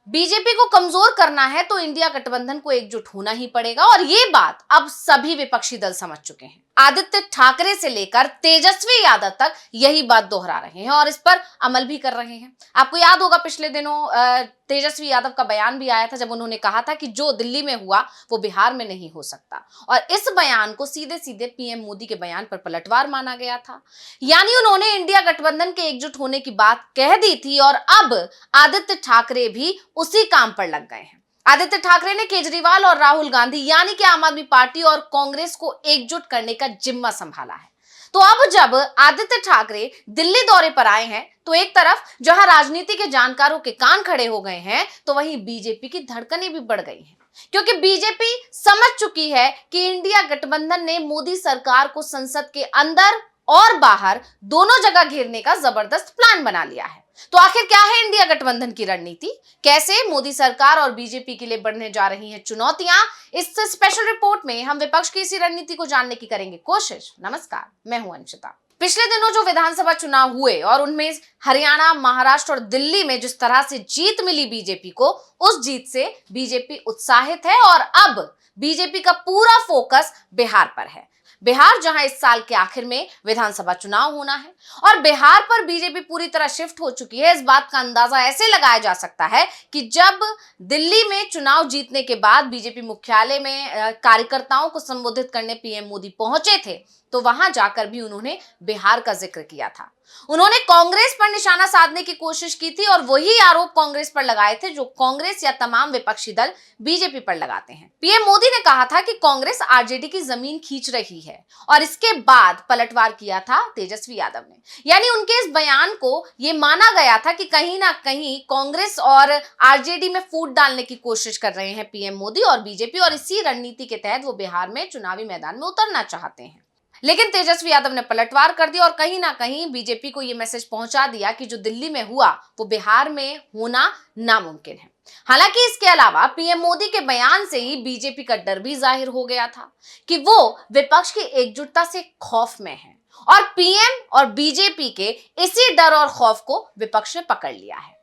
BJP को कमजोर करना है तो इंडिया गठबंधन को एकजुट होना ही पड़ेगा और ये बात अब सभी विपक्षी दल समझ चुके हैं। आदित्य ठाकरे से लेकर तेजस्वी यादव तक यही बात दोहरा रहे हैं और इस पर अमल भी कर रहे हैं। आपको याद होगा पिछले दिनों तेजस्वी यादव का बयान भी आया था जब उन्होंने कहा था कि जो दिल्ली में हुआ वो बिहार में नहीं हो सकता और इस बयान को सीधे सीधे पीएम मोदी के बयान पर पलटवार माना गया था। यानी उन्होंने इंडिया गठबंधन के एकजुट होने की बात कह दी थी और अब आदित्य ठाकरे भी उसी काम पर लग गए हैं। आदित्य ठाकरे ने केजरीवाल और राहुल गांधी यानी कि आम आदमी पार्टी और कांग्रेस को एकजुट करने का जिम्मा संभाला है। तो अब जब आदित्य ठाकरे दिल्ली दौरे पर आए हैं तो एक तरफ जहां राजनीति के जानकारों के कान खड़े हो गए हैं तो वहीं बीजेपी की धड़कनें भी बढ़ गई हैं, क्योंकि बीजेपी समझ चुकी है कि इंडिया गठबंधन ने मोदी सरकार को संसद के अंदर और बाहर दोनों जगह घेरने का जबरदस्त प्लान बना लिया है। तो आखिर क्या है इंडिया गठबंधन की रणनीति, कैसे मोदी सरकार और बीजेपी के लिए बढ़ने जा रही हैं चुनौतियां, इस स्पेशल रिपोर्ट में हम विपक्ष की इसी रणनीति को जानने की करेंगे कोशिश। नमस्कार, मैं हूं अंशिता। पिछले दिनों जो विधानसभा चुनाव हुए और उनमें हरियाणा, महाराष्ट्र और दिल्ली में जिस तरह से जीत मिली बीजेपी को, उस जीत से बीजेपी उत्साहित है और अब बीजेपी का पूरा फोकस बिहार पर है। बिहार जहां इस साल के आखिर में विधानसभा चुनाव होना है और बिहार पर बीजेपी पूरी तरह शिफ्ट हो चुकी है। इस बात का अंदाजा ऐसे लगाया जा सकता है कि जब दिल्ली में चुनाव जीतने के बाद बीजेपी मुख्यालय में कार्यकर्ताओं को संबोधित करने पीएम मोदी पहुंचे थे तो वहां जाकर भी उन्होंने बिहार का जिक्र किया था। उन्होंने कांग्रेस पर निशाना साधने की कोशिश की थी और वही आरोप कांग्रेस पर लगाए थे जो कांग्रेस या तमाम विपक्षी दल बीजेपी पर लगाते हैं। पीएम मोदी ने कहा था कि कांग्रेस आरजेडी की जमीन खींच रही है और इसके बाद पलटवार किया था तेजस्वी यादव ने। यानी उनके इस बयान को यह माना गया था कि कहीं ना कहीं कांग्रेस और आरजेडी में फूट डालने की कोशिश कर रहे हैं पीएम मोदी और बीजेपी, और इसी रणनीति के तहत वो बिहार में चुनावी मैदान में उतरना चाहते हैं। लेकिन तेजस्वी यादव ने पलटवार कर दिया और कहीं ना कहीं बीजेपी को यह मैसेज पहुंचा दिया कि जो दिल्ली में हुआ वो बिहार में होना नामुमकिन है। हालांकि इसके अलावा पीएम मोदी के बयान से ही बीजेपी का डर भी जाहिर हो गया था कि वो विपक्ष की एकजुटता से खौफ में है और पीएम और बीजेपी के इसी डर और खौफ को विपक्ष ने पकड़ लिया है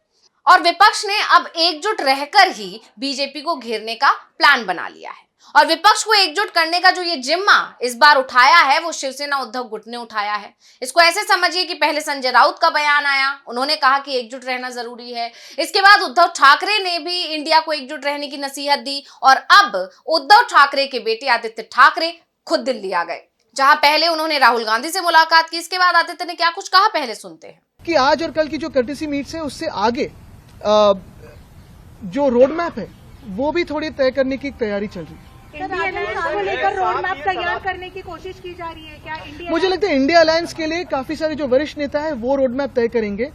और विपक्ष ने अब एकजुट रहकर ही बीजेपी को घेरने का प्लान बना लिया है। और विपक्ष को एकजुट करने का जो ये जिम्मा इस बार उठाया है वो शिवसेना उद्धव गुट ने उठाया है। इसको ऐसे समझिए कि पहले संजय राउत का बयान आया, उन्होंने कहा कि एकजुट रहना जरूरी है। इसके बाद उद्धव ठाकरे ने भी इंडिया को एकजुट रहने की नसीहत दी और अब उद्धव ठाकरे के बेटे आदित्य ठाकरे खुद दिल्ली आ गए, जहां पहले उन्होंने राहुल गांधी से मुलाकात की। इसके बाद आदित्य ने क्या कुछ कहा, पहले सुनते हैं। कि आज और कल की जो कर्टेसी मीट्स है उससे आगे जो रोड मैप है वो भी थोड़ी तय करने की तैयारी चल रही है। इंडिया अलायंस को लेकर रोड मैप तैयार करने की कोशिश की जा रही है क्या? मुझे लगता है इंडिया अलायंस के लिए काफी सारे जो वरिष्ठ नेता है वो रोड मैप तय करेंगे।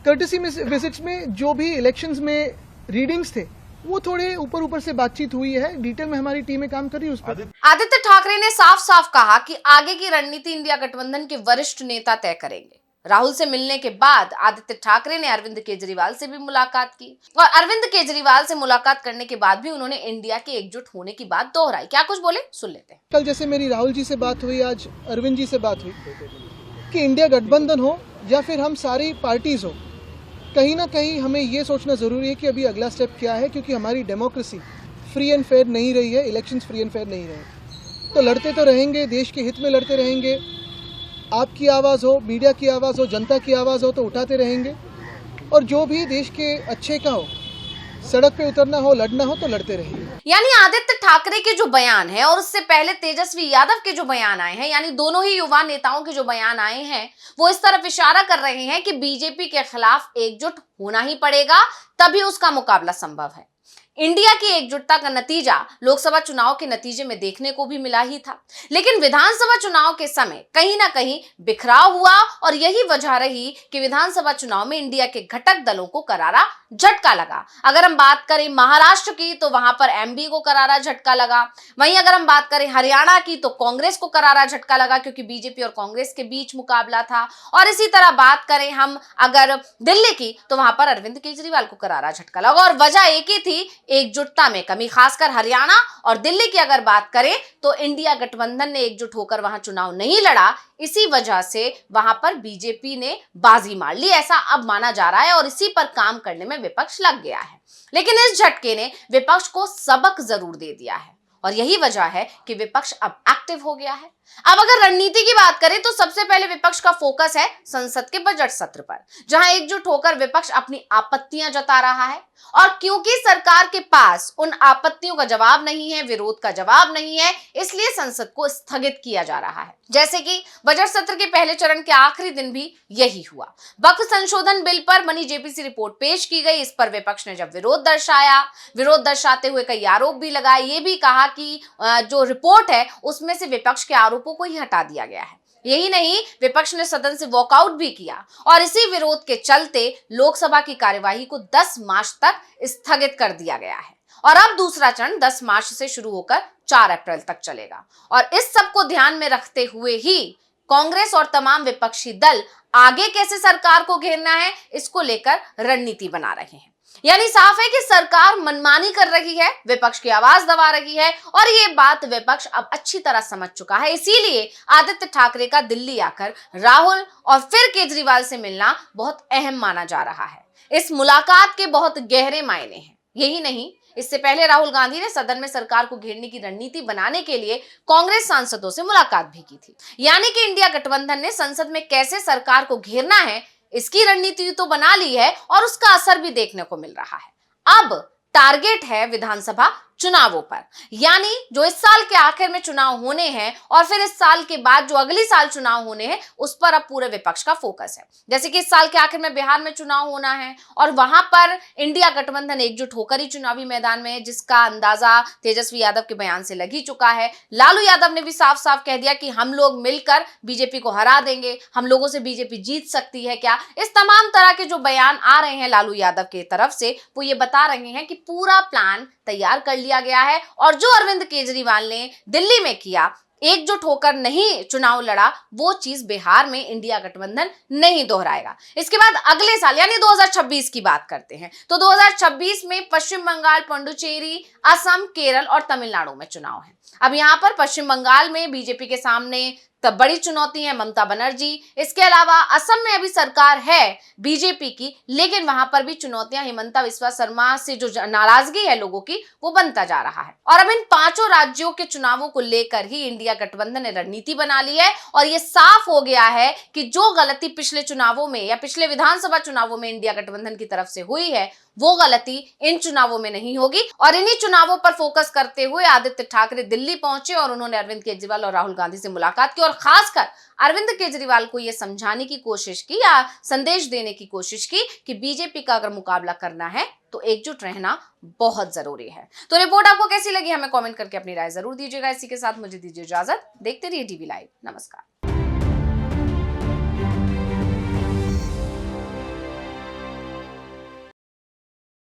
कर्टेसी विजिट्स में जो भी इलेक्शंस में रीडिंग्स थे वो थोड़े ऊपर से बातचीत हुई है, डिटेल में हमारी टीमें काम कर रही है उस पर। आदित्य ठाकरे ने साफ साफ कहा कि आगे की रणनीति इंडिया गठबंधन के वरिष्ठ नेता तय करेंगे। राहुल से मिलने के बाद आदित्य ठाकरे ने अरविंद केजरीवाल से भी मुलाकात की और अरविंद केजरीवाल से मुलाकात करने के बाद भी उन्होंने इंडिया के एकजुट होने की बात दोहराई। क्या कुछ बोले, सुन लेते हैं। कल जैसे मेरी राहुल जी से बात हुई, आज अरविंद जी से बात हुई कि इंडिया गठबंधन हो या फिर हम सारी पार्टीज हो, कहीं ना कहीं हमें ये सोचना जरूरी है कि अभी अगला स्टेप क्या है, क्योंकि हमारी डेमोक्रेसी फ्री एंड फेयर नहीं रही है, इलेक्शंस फ्री एंड फेयर नहीं रहे। तो लड़ते तो रहेंगे, देश के हित में लड़ते रहेंगे। आपकी आवाज हो, मीडिया की आवाज हो, जनता की आवाज हो तो उठाते रहेंगे और जो भी देश के अच्छे का हो, सड़क पे उतरना हो, लड़ना हो तो लड़ते रहेंगे। यानी आदित्य ठाकरे के जो बयान है और उससे पहले तेजस्वी यादव के जो बयान आए हैं, यानी दोनों ही युवा नेताओं के जो बयान आए हैं, वो इस तरफ इशारा कर रहे हैं कि बीजेपी के खिलाफ एकजुट होना ही पड़ेगा, तभी उसका मुकाबला संभव है। इंडिया की एकजुटता का नतीजा लोकसभा चुनाव के नतीजे में देखने को भी मिला ही था, लेकिन विधानसभा चुनाव के समय कहीं ना कहीं बिखराव हुआ और यही वजह रही कि विधानसभा चुनाव में इंडिया के घटक दलों को करारा झटका लगा। अगर हम बात करें महाराष्ट्र की तो वहां पर एमबी को करारा झटका लगा, वहीं अगर हम बात करें हरियाणा की तो कांग्रेस को करारा झटका लगा क्योंकि बीजेपी और कांग्रेस के बीच मुकाबला था, और इसी तरह बात करें हम अगर दिल्ली की तो वहां पर अरविंद केजरीवाल को करारा झटका लगा और वजह एक ही थी एकजुटता में कमी, खासकर हरियाणा और दिल्ली की अगर बात करें तो इंडिया गठबंधन ने एकजुट होकर वहां चुनाव नहीं लड़ा, इसी वजह से वहां पर बीजेपी ने बाजी मार ली, ऐसा अब माना जा रहा है और इसी पर काम करने में विपक्ष लग गया है। लेकिन इस झटके ने विपक्ष को सबक जरूर दे दिया है और यही वजह है कि विपक्ष अब एक्टिव हो गया है। अब अगर रणनीति की बात करें तो सबसे पहले विपक्ष का फोकस है संसद के बजट सत्र पर, जहां एकजुट होकर विपक्ष अपनी आपत्तियां जता रहा है और क्योंकि सरकार के पास उन आपत्तियों का जवाब नहीं है, विरोध का जवाब नहीं है, इसलिए संसद को स्थगित किया जा रहा है। जैसे कि बजट सत्र के पहले चरण के आखिरी दिन भी यही हुआ। वक्फ संशोधन बिल पर बनी जेपीसी रिपोर्ट पेश की गई। इस पर विपक्ष ने जब विरोध दर्शाया, विरोध दर्शाते हुए कई आरोप भी लगाए, ये भी कहा कि जो रिपोर्ट है उसमें से विपक्ष के आरोपों को ही हटा दिया गया है। यही नहीं, विपक्ष ने सदन से वॉकआउट भी किया और इसी विरोध के चलते लोकसभा की कार्यवाही को 10 मार्च तक स्थगित कर दिया गया है और अब दूसरा चरण 10 मार्च से शुरू होकर 4 अप्रैल तक चलेगा। और इस सब को ध्यान में रखते हुए ही कांग्रेस और तमाम विपक्षी दल आगे कैसे सरकार को घेरना है, इसको लेकर रणनीति बना रहे हैं। यानी साफ है कि सरकार मनमानी कर रही है, विपक्ष की आवाज दबा रही है और ये बात विपक्ष अब अच्छी तरह समझ चुका है। इसीलिए आदित्य ठाकरे का दिल्ली आकर राहुल और फिर केजरीवाल से मिलना बहुत अहम माना जा रहा है। इस मुलाकात के बहुत गहरे मायने हैं। यही नहीं, इससे पहले राहुल गांधी ने सदन में सरकार को घेरने की रणनीति बनाने के लिए कांग्रेस सांसदों से मुलाकात भी की थी। यानी कि इंडिया गठबंधन ने संसद में कैसे सरकार को घेरना है इसकी रणनीति तो बना ली है और उसका असर भी देखने को मिल रहा है। अब टारगेट है विधानसभा चुनावों पर, यानी जो इस साल के आखिर में चुनाव होने हैं और फिर इस साल के बाद जो अगली साल चुनाव होने हैं उस पर अब पूरे विपक्ष का फोकस है। जैसे कि इस साल के आखिर में बिहार में चुनाव होना है और वहां पर इंडिया गठबंधन एकजुट होकर ही चुनावी मैदान में है, जिसका अंदाजा तेजस्वी यादव के बयान से लग ही चुका है। लालू यादव ने भी साफ साफ कह दिया कि हम लोग मिलकर बीजेपी को हरा देंगे, हम लोगों से बीजेपी जीत सकती है क्या। इस तमाम तरह के जो बयान आ रहे हैं लालू यादव की तरफ से, वो ये बता रहे हैं कि पूरा प्लान तैयार कर लिया गया है और जो अरविंद केजरीवाल ने दिल्ली में किया, एकजुट होकर नहीं चुनाव लड़ा, वो चीज बिहार में इंडिया गठबंधन नहीं दोहराएगा। इसके बाद अगले साल यानी 2026 की बात करते हैं तो 2026 में पश्चिम बंगाल, पुडुचेरी, असम, केरल और तमिलनाडु में चुनाव है। अब यहाँ पर पश्चिम बंगाल में बीजेपी के सामने तब बड़ी चुनौती है ममता बनर्जी। इसके अलावा असम में अभी सरकार है बीजेपी की, लेकिन वहां पर भी चुनौतियां हिमंता बिस्वा शर्मा से जो नाराजगी है लोगों की, वो बनता जा रहा है। और अब इन 5 राज्यों के चुनावों को लेकर ही इंडिया गठबंधन ने रणनीति बना ली है और ये साफ हो गया है कि जो गलती पिछले चुनावों में या पिछले विधानसभा चुनावों में इंडिया गठबंधन की तरफ से हुई है, वो गलती इन चुनावों में नहीं होगी। और इन्हीं चुनावों पर फोकस करते हुए आदित्य ठाकरे दिल्ली पहुंचे और उन्होंने अरविंद केजरीवाल और राहुल गांधी से मुलाकात की और खासकर अरविंद केजरीवाल को यह समझाने की कोशिश की या संदेश देने की कोशिश की कि बीजेपी का अगर मुकाबला करना है तो एकजुट रहना बहुत जरूरी है। तो रिपोर्ट आपको कैसी लगी हमें कमेंट करके अपनी राय जरूर दीजिएगा। इसी के साथ मुझे दीजिए इजाजत। देखते रहिए टीवी लाइव। नमस्कार।